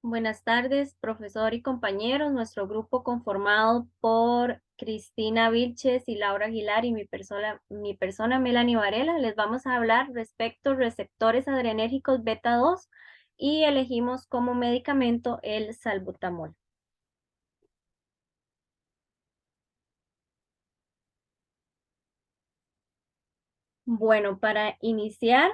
Buenas tardes, profesor y compañeros. Nuestro grupo conformado por Cristina Vilches y Laura Aguilar y mi persona Melanie Varela, les vamos a hablar respecto a receptores adrenérgicos beta 2 y elegimos como medicamento el salbutamol. Bueno, para iniciar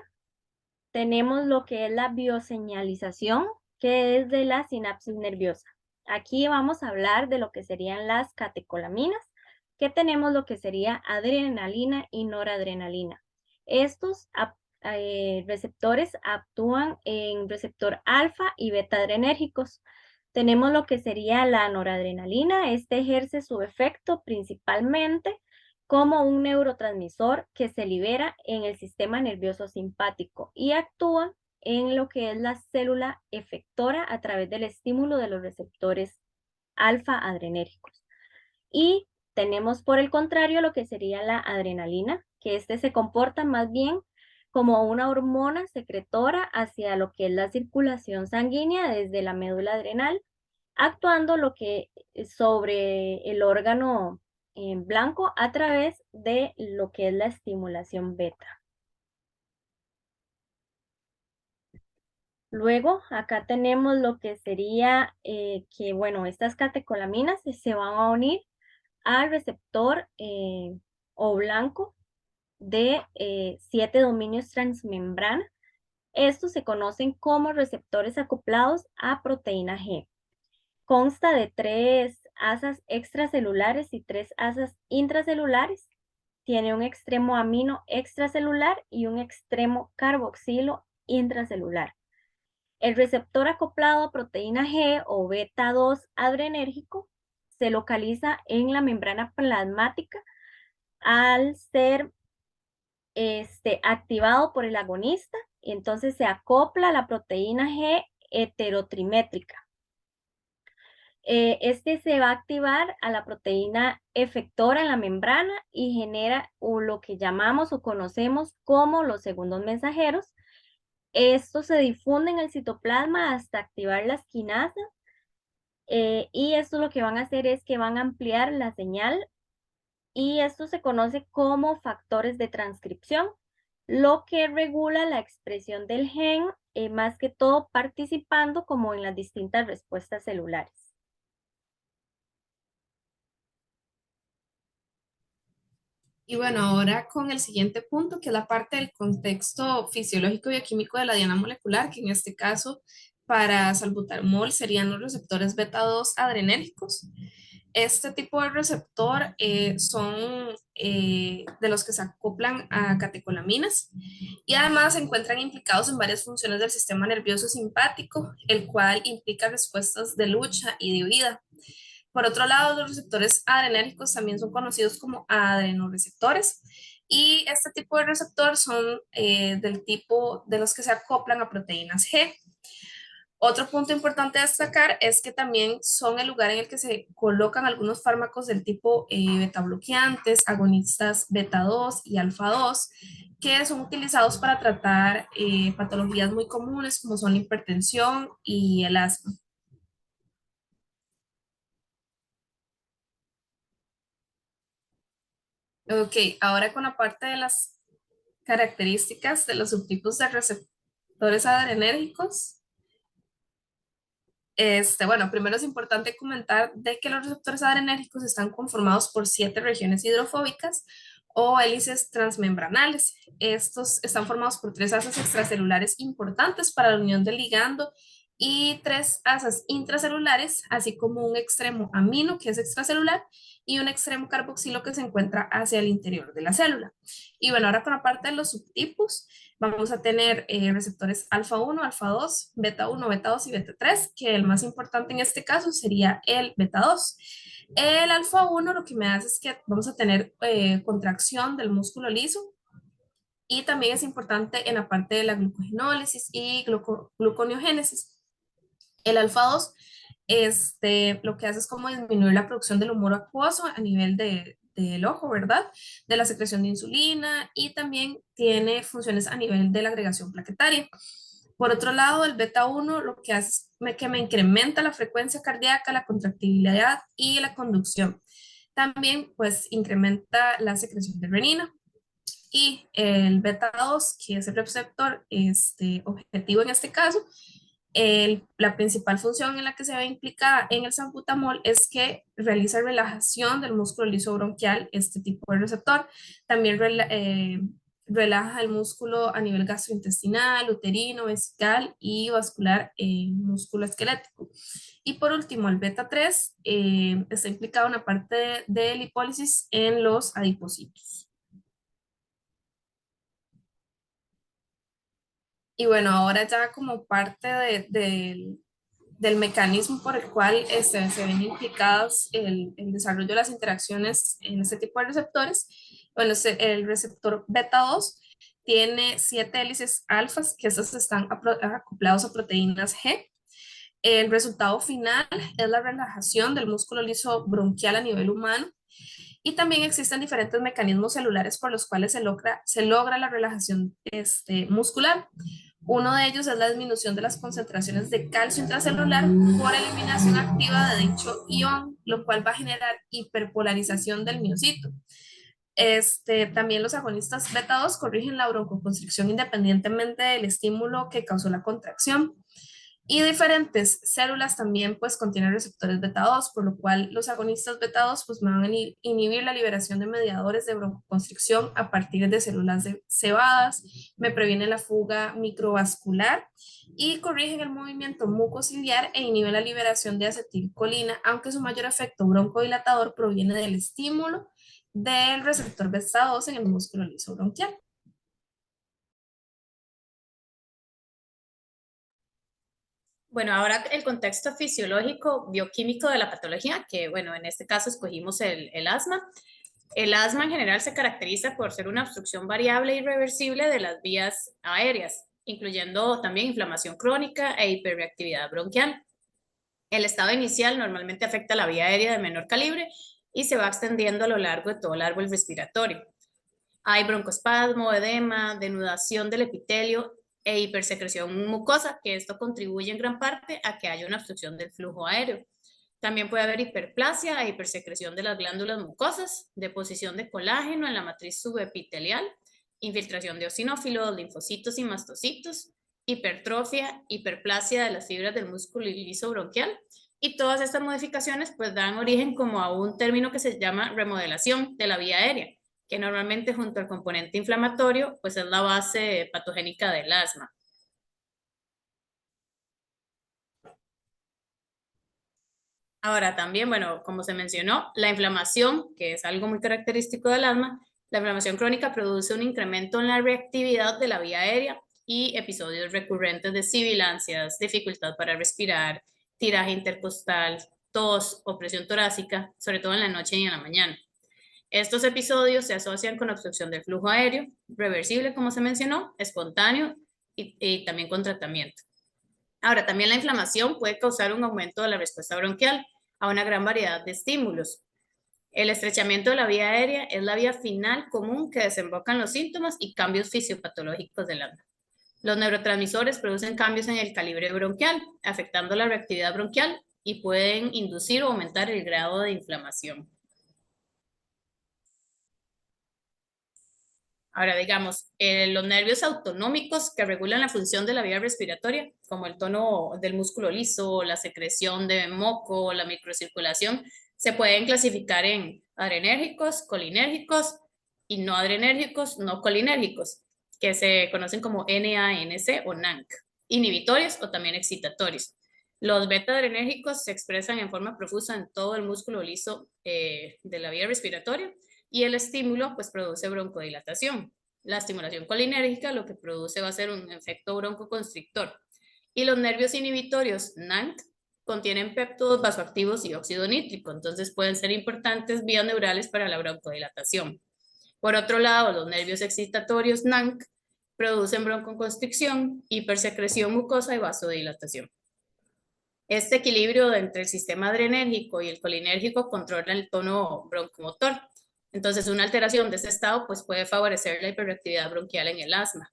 tenemos lo que es la bioseñalización, que es de la sinapsis nerviosa. Aquí vamos a hablar de lo que serían las catecolaminas, que tenemos lo que sería adrenalina y noradrenalina. Estos receptores actúan en receptor alfa y beta adrenérgicos. Tenemos lo que sería la noradrenalina. Este ejerce su efecto principalmente como un neurotransmisor que se libera en el sistema nervioso simpático y actúa en lo que es la célula efectora a través del estímulo de los receptores alfa adrenérgicos. Y tenemos por el contrario lo que sería la adrenalina, que este se comporta más bien como una hormona secretora hacia lo que es la circulación sanguínea desde la médula adrenal, actuando lo que sobre el órgano en blanco a través de lo que es la estimulación beta. Luego, acá tenemos lo que sería que, bueno, estas catecolaminas se van a unir al receptor o blanco de 7 dominios transmembrana. Estos se conocen como receptores acoplados a proteína G. Consta de 3 asas extracelulares y 3 asas intracelulares. Tiene un extremo amino extracelular y un extremo carboxilo intracelular. El receptor acoplado a proteína G o beta 2 adrenérgico se localiza en la membrana plasmática al ser activado por el agonista, y entonces se acopla a la proteína G heterotrimétrica. Este se va a activar a la proteína efectora en la membrana y genera lo que llamamos o conocemos como los segundos mensajeros. Estos se difunden en el citoplasma hasta activar las quinasas, y esto lo que van a hacer es que van a ampliar la señal, y esto se conoce como factores de transcripción, lo que regula la expresión del gen, más que todo participando como en las distintas respuestas celulares. Y bueno, ahora con el siguiente punto, que es la parte del contexto fisiológico y bioquímico de la diana molecular, que en este caso para salbutamol serían los receptores beta 2 adrenérgicos. Este tipo de receptor son de los que se acoplan a catecolaminas y además se encuentran implicados en varias funciones del sistema nervioso simpático, el cual implica respuestas de lucha y de huida. Por otro lado, los receptores adrenérgicos también son conocidos como adrenoreceptores y este tipo de receptor son del tipo de los que se acoplan a proteínas G. Otro punto importante a destacar es que también son el lugar en el que se colocan algunos fármacos del tipo beta bloqueantes, agonistas beta 2 y alfa 2, que son utilizados para tratar patologías muy comunes como son la hipertensión y el asma. Ok, ahora con la parte de las características de los subtipos de receptores adrenérgicos. Bueno, primero es importante comentar de que los receptores adrenérgicos están conformados por 7 regiones hidrofóbicas o hélices transmembranales. Estos están formados por 3 asas extracelulares importantes para la unión del ligando y 3 asas intracelulares, así como un extremo amino que es extracelular y un extremo carboxilo que se encuentra hacia el interior de la célula. Y bueno, ahora con la parte de los subtipos, vamos a tener receptores alfa 1, alfa 2, beta 1, beta 2 y beta 3, que el más importante en este caso sería el beta 2. El alfa 1 lo que me hace es que vamos a tener contracción del músculo liso y también es importante en la parte de la glucogenólisis y gluconeogénesis. El alfa 2 lo que hace es como disminuir la producción del humor acuoso a nivel del ojo, ¿verdad? De la secreción de insulina y también tiene funciones a nivel de la agregación plaquetaria. Por otro lado, el beta 1 lo que hace es que me incrementa la frecuencia cardíaca, la contractilidad y la conducción. También pues incrementa la secreción de renina. Y el beta 2, que es el receptor objetivo en este caso, la principal función en la que se ve implicada en el salbutamol es que realiza relajación del músculo liso bronquial, este tipo de receptor. También relaja el músculo a nivel gastrointestinal, uterino, vesical y vascular, músculo esquelético. Y por último, el beta 3 está implicado en la parte de lipólisis en los adipocitos. Y bueno, ahora ya como parte del mecanismo por el cual se ven implicados el desarrollo de las interacciones en este tipo de receptores, bueno, el receptor beta 2 tiene 7 hélices alfas, que estos están acoplados a proteínas G. El resultado final es la relajación del músculo liso bronquial a nivel humano. Y también existen diferentes mecanismos celulares por los cuales se logra la relajación muscular. Uno de ellos es la disminución de las concentraciones de calcio intracelular por eliminación activa de dicho ion, lo cual va a generar hiperpolarización del miocito. También los agonistas beta 2 corrigen la broncoconstricción independientemente del estímulo que causó la contracción. Y diferentes células también pues contienen receptores beta 2, por lo cual los agonistas beta 2 pues van a inhibir la liberación de mediadores de broncoconstricción a partir de células cebadas, me previenen la fuga microvascular y corrigen el movimiento mucociliar e inhiben la liberación de acetilcolina, aunque su mayor efecto broncodilatador proviene del estímulo del receptor beta 2 en el músculo liso bronquial. Bueno, ahora el contexto fisiológico bioquímico de la patología, que bueno, en este caso escogimos el asma. El asma en general se caracteriza por ser una obstrucción variable e irreversible de las vías aéreas, incluyendo también inflamación crónica e hiperreactividad bronquial. El estado inicial normalmente afecta la vía aérea de menor calibre y se va extendiendo a lo largo de todo el árbol respiratorio. Hay broncoespasmo, edema, denudación del epitelio e hipersecreción mucosa, que esto contribuye en gran parte a que haya una obstrucción del flujo aéreo. También puede haber hiperplasia e hipersecreción de las glándulas mucosas, deposición de colágeno en la matriz subepitelial, infiltración de eosinófilos, linfocitos y mastocitos, hipertrofia, hiperplasia de las fibras del músculo liso bronquial. Y todas estas modificaciones pues dan origen como a un término que se llama remodelación de la vía aérea, que normalmente junto al componente inflamatorio pues es la base patogénica del asma. Ahora también, bueno, como se mencionó, la inflamación, que es algo muy característico del asma, la inflamación crónica produce un incremento en la reactividad de la vía aérea y episodios recurrentes de sibilancias, dificultad para respirar, tiraje intercostal, tos, opresión torácica, sobre todo en la noche y en la mañana. Estos episodios se asocian con obstrucción del flujo aéreo, reversible, como se mencionó, espontáneo y también con tratamiento. Ahora, también la inflamación puede causar un aumento de la respuesta bronquial a una gran variedad de estímulos. El estrechamiento de la vía aérea es la vía final común que desembocan los síntomas y cambios fisiopatológicos del asma. Los neurotransmisores producen cambios en el calibre bronquial, afectando la reactividad bronquial y pueden inducir o aumentar el grado de inflamación. Ahora, digamos, los nervios autonómicos que regulan la función de la vía respiratoria, como el tono del músculo liso, la secreción de moco, la microcirculación, se pueden clasificar en adrenérgicos, colinérgicos y no adrenérgicos, no colinérgicos, que se conocen como NANC o NANC, inhibitorios o también excitatorios. Los beta-adrenérgicos se expresan en forma profusa en todo el músculo liso de la vía respiratoria y el estímulo pues produce broncodilatación. La estimulación colinérgica lo que produce va a ser un efecto broncoconstrictor. Y los nervios inhibitorios NANC contienen péptidos vasoactivos y óxido nítrico, entonces pueden ser importantes vías neurales para la broncodilatación. Por otro lado, los nervios excitatorios NANC producen broncoconstricción, hipersecreción mucosa y vasodilatación. Este equilibrio entre el sistema adrenérgico y el colinérgico controla el tono broncomotor. Entonces, una alteración de este estado pues, puede favorecer la hiperreactividad bronquial en el asma.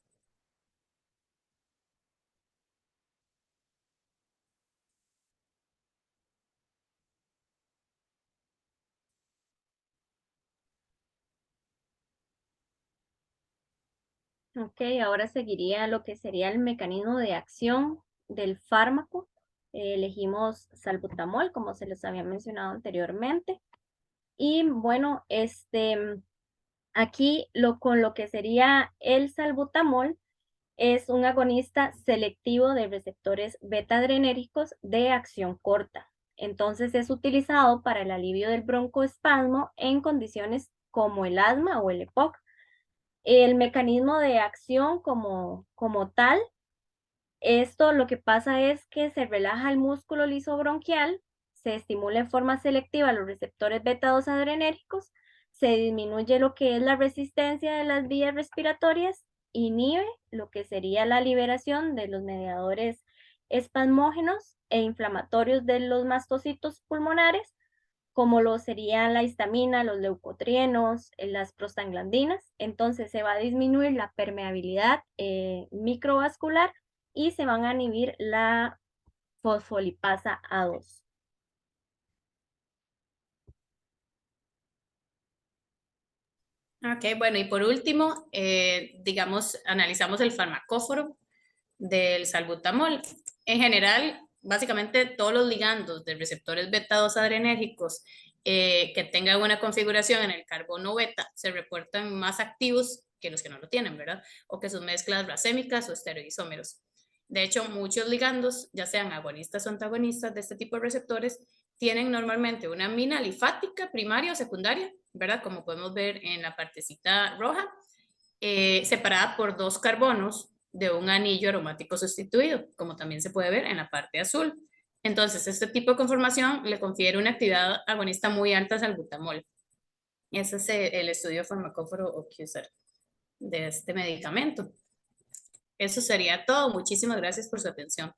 Ok, ahora seguiría lo que sería el mecanismo de acción del fármaco. Elegimos salbutamol, como se les había mencionado anteriormente. Y bueno, aquí con lo que sería el salbutamol es un agonista selectivo de receptores beta-adrenérgicos de acción corta. Entonces es utilizado para el alivio del broncoespasmo en condiciones como el asma o el EPOC. El mecanismo de acción como tal, esto lo que pasa es que se relaja el músculo liso bronquial, se estimula en forma selectiva los receptores beta-2 adrenérgicos, se disminuye lo que es la resistencia de las vías respiratorias, inhibe lo que sería la liberación de los mediadores espasmógenos e inflamatorios de los mastocitos pulmonares, como lo serían la histamina, los leucotrienos, las prostaglandinas. Entonces se va a disminuir la permeabilidad microvascular y se van a inhibir la fosfolipasa A2. Ok, bueno, y por último, digamos, analizamos el farmacóforo del salbutamol. En general, básicamente todos los ligandos de receptores beta-2 adrenérgicos que tengan una configuración en el carbono beta se reportan más activos que los que no lo tienen, ¿verdad? O que sus mezclas racémicas o estereoisómeros. De hecho, muchos ligandos, ya sean agonistas o antagonistas de este tipo de receptores, tienen normalmente una amina alifática primaria o secundaria, ¿verdad? Como podemos ver en la partecita roja, separada por dos carbonos de un anillo aromático sustituido, como también se puede ver en la parte azul. Entonces, este tipo de conformación le confiere una actividad agonista muy alta al salbutamol. Ese es el estudio farmacóforo o QSAR de este medicamento. Eso sería todo. Muchísimas gracias por su atención.